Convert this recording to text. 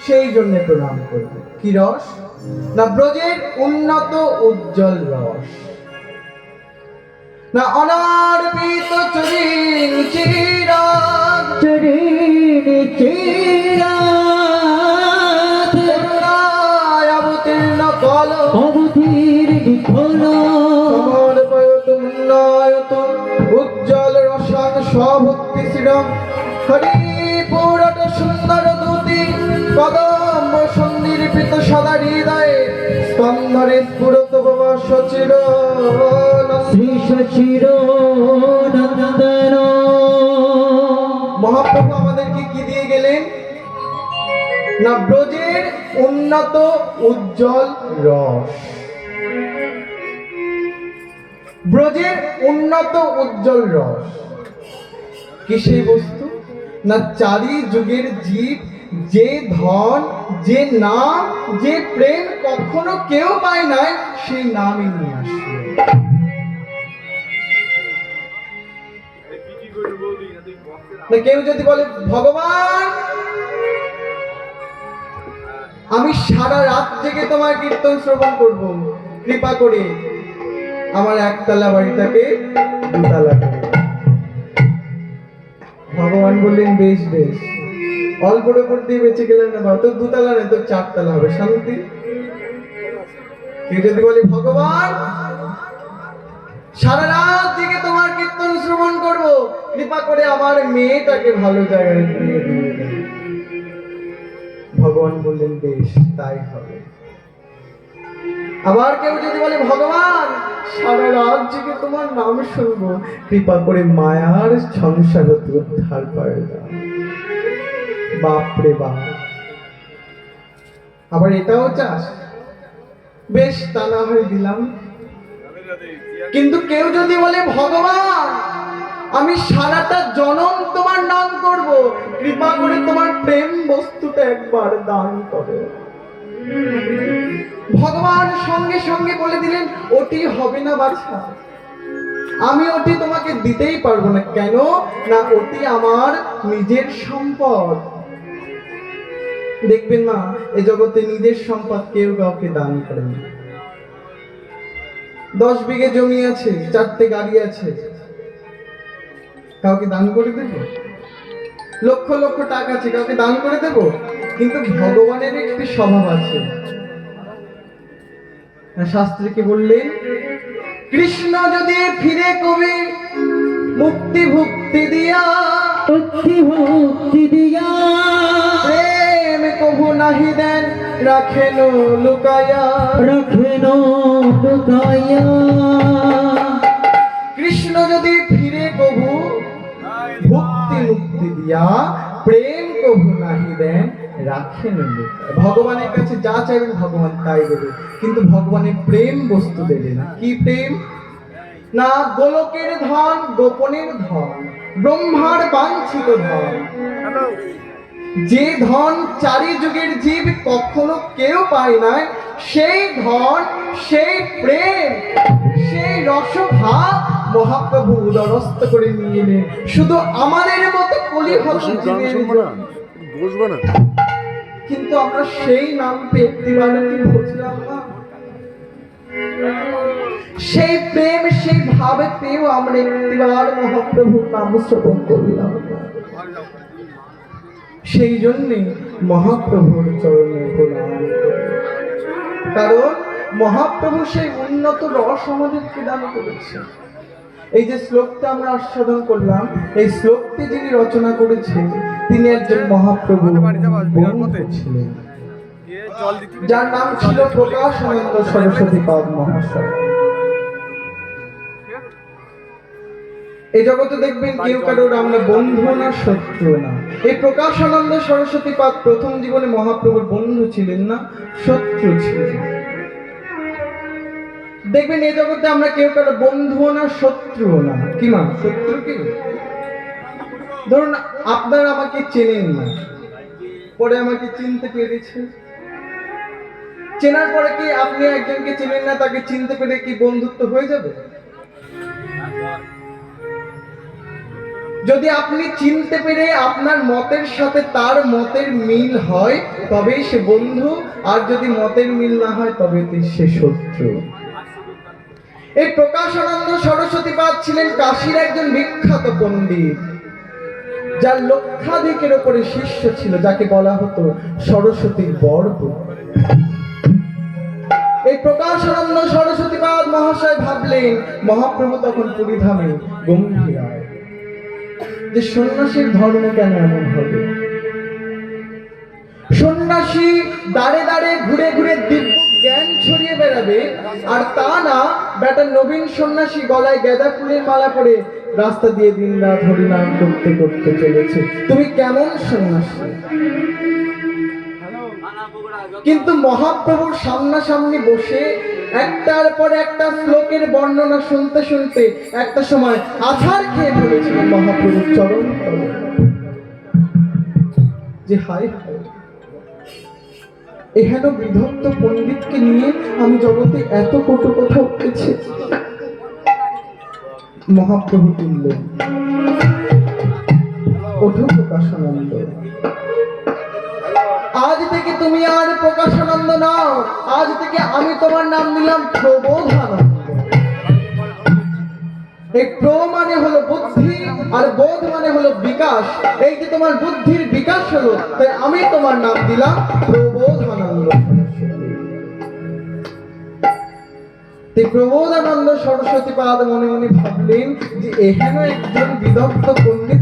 সেই জন্য প্রণাম করব। কি রস? না ব্রজের উন্নত উজ্জ্বল রস, না অনার্পিত চরিণ চিরাগ, করুণায় অবতীর্ণ কল, সমর্পয়ত উন্নয়ত উজ্জ্বল রসান স্বভক্তি শ্রীরাম হরি পুরট সুন্দর দূতি কদম্ব সন্নির্পিত সদা হৃদয়ে স্কন্ধরে স্ফুরত ভব সচির শ্রী সচির নন্দন। মহাপ্রভু আমাদেরকে কি দিয়ে গেলেন? না ব্রজের উন্নত উজ্জ্বল রস। ব্রজের উন্নত উজ্জ্বল রস কি সেই বস্তু? না চারি যুগের জীব যে ধন, যে নাম, যে প্রেম কখনো কেউ পায় নাই, সেই নামই নিয়ে আসবে। কেউ যদি বলে ভগবান আমি সারা রাত জেগে তোমার কীর্তন শ্রবণ করব, কৃপা করে আমার একতলা বাড়িটাকে দুতলা করে। ভগবান বললেন বেশ বেশ, অল্পর উপর দিয়ে বেঁচে গেলেন না বাবা, তোর দুতলা নেই, তোর চারতলা হবে, শান্তি। কেউ যদি বলে ভগবান সারা রাত জেগে তোমার কীর্তন শ্রবণ করব, কৃপা করে আমার মেয়েটাকে ভালো জায়গায় দিয়ে দিয়ে দেন, ভগবান বললেন বেশ তাই হবে। আবার কেউ যদি বলে ভগবান সারা রাত জেগে তোমার নাম শুনবো, কৃপা করে মায়ার সংসার হতে উদ্ধার করে দাও, বাপরে বাপ। আবার এটাও চাস? বেশ তা না হয় দিলাম। কিন্তু কেউ যদি বলে ভগবান আমি সারাটা জনম তোমার নাম করব, কৃপা করে তোমার প্রেম বস্তুটা একবার দান করো, ভগবান সঙ্গে সঙ্গে বলে দিলেন ওটি হবে না বাছা, আমি ওটি তোমাকে দিতেই পারবো না। কেন? না ওটি আমার নিজের সম্পদ। দেখবেন না এ জগতে নিজের সম্পদ কেউ কাউকে দান করে না। 10 বিঘে জমি আছে, 4টে গাড়ি আছে, কাউকে দান করে দেব? লক্ষ লক্ষ টাকা আছে, কাউকে দান করে দেব? কিন্তু ভগবানের একটি স্বভাব আছে। শাস্ত্রীকে বললেন কৃষ্ণ যদি ফিরে কবি মুক্তি ভক্তি দিয়া, প্রেম কবু নাহি দেন রাখেন লুকায়া, কৃষ্ণ যদি ফিরে কবু ভক্তি মুক্তি দিয়া, প্রেম কবু নাহি দেন রাখেন লুকায়া। ভগবানের কাছে যা চাইবেন ভগবান তাই দেবে, কিন্তু ভগবানের প্রেম বস্তু দেবে না। কি প্রেম? না গোলকের ধন, গোপনের ধন, ব্রহ্মার বাঞ্ছিত ধন, যে ধন চারি যুগের জীব কখনো কেউ পায় নাই, সেই ধন, সেই প্রেম, সেই রসভাব মহাপ্রভু উদরস্থ করে নিয়ে এলেন শুধু আমাদের মতো কলিহত জীবের জন্য। কিন্তু আমরা সেই নাম পেতে বুঝলাম না, সেই প্রেম সেই ভাবে পেয়েও আমরা একটিবার মহাপ্রভুর নাম শ্রবণ করলাম। সেই জন্যে মহাপ্রভুর চরণে প্রণাম করি, কারণ মহাপ্রভু সেই উন্নত রস আমাদেরকে দান করেছে। এই যে শ্লোকটা আমরা আস্বাদন করলাম, এই শ্লোকটি যিনি রচনা করেছেন তিনি একজন মহাপ্রভু বন্ধু ছিলেন, যার নাম ছিল প্রকাশানন্দ সরস্বতী পাদ মহাশয়। এই জগতে দেখবেন কেউ কারোর আমরা বন্ধু না শত্রু না। এই প্রকাশানন্দ সরস্বতী পাদ প্রথম জীবনে মহাপ্রভুর বন্ধু ছিলেন না, শত্রু ছিলেন। দেখবেন এই জগতে আমরা কেউ কারো বন্ধু না শত্রু না। কি না শত্রু? কি ধরুন আপনারা আমাকে চেনেন না, পরে আমাকে চিনতে পেরেছেন, চেনার পরে কি আপনি একজনকে চেনেন না তাকে চিনতে পেরে কি বন্ধুত্ব হয়ে যাবে? যদি আপনি চিনতে পেরে আপনার মতের সাথে তার মতের মিল হয় তবেই সে বন্ধু, আর যদি মতের মিল না হয় তবে সে শত্রু। এই প্রকাশানন্দ সরস্বতীপাদ ছিলেন কাশীর একজন বিখ্যাত পণ্ডিত, যার লক্ষাধিকের উপরে শিষ্য ছিল, যাকে বলা হতো সরস্বতীর বরপুত্র। এই প্রকাশানন্দ সরস্বতীপাদ মহাশয় ভাবলেন, মহাপ্রভু তখন পুরীধামে গম্ভীরায়, যে সন্ন্যাসীর ধর্ম কেন এমন হবে? সন্ন্যাসী দাঁড়ে দাঁড়ে ঘুরে ঘুরে দিব্য জ্ঞান ছড়িয়ে বেড়াবে, আর তা না বেটা নবীন সন্ন্যাসী গলায় গাঁদা ফুলের মালা পরে রাস্তা দিয়ে দিনরাত হরিনাম করতে করতে চলেছে। তুমি কেমন সন্ন্যাসী? কিন্তু মহাপ্রভুর সামনাসামনি বসে একটার পর একটা শ্লোকের বর্ণনা শুনতে শুনতে একটা সময় আছাড় খেয়ে পড়েছিলেন মহাপ্রভুর চরণ তলে, যে হায় হায়, এহেন বিধত্ত পণ্ডিতকে নিয়ে আমি জগতে এত কটু কথা উঠেছে। মহাপ্রভু তুললেন, ওঠো প্রকাশানন্দ, আজ থেকে তুমি আর প্রকাশানন্দ নাও, আজ থেকে আমি তোমার নাম দিলাম প্রবোধানন্দ। এই প্র মানে হলো বুদ্ধি, আর বোধ মানে হলো বিকাশ। এই যে তোমার বুদ্ধির বিকাশ হলো, তাই আমি তোমার নাম দিলাম প্রবোধানন্দ। প্রবোধানন্দ সরস্বতীপাদ মনে মনে ভাবলেন যে এহেন একজন বিদগ্ধ পণ্ডিত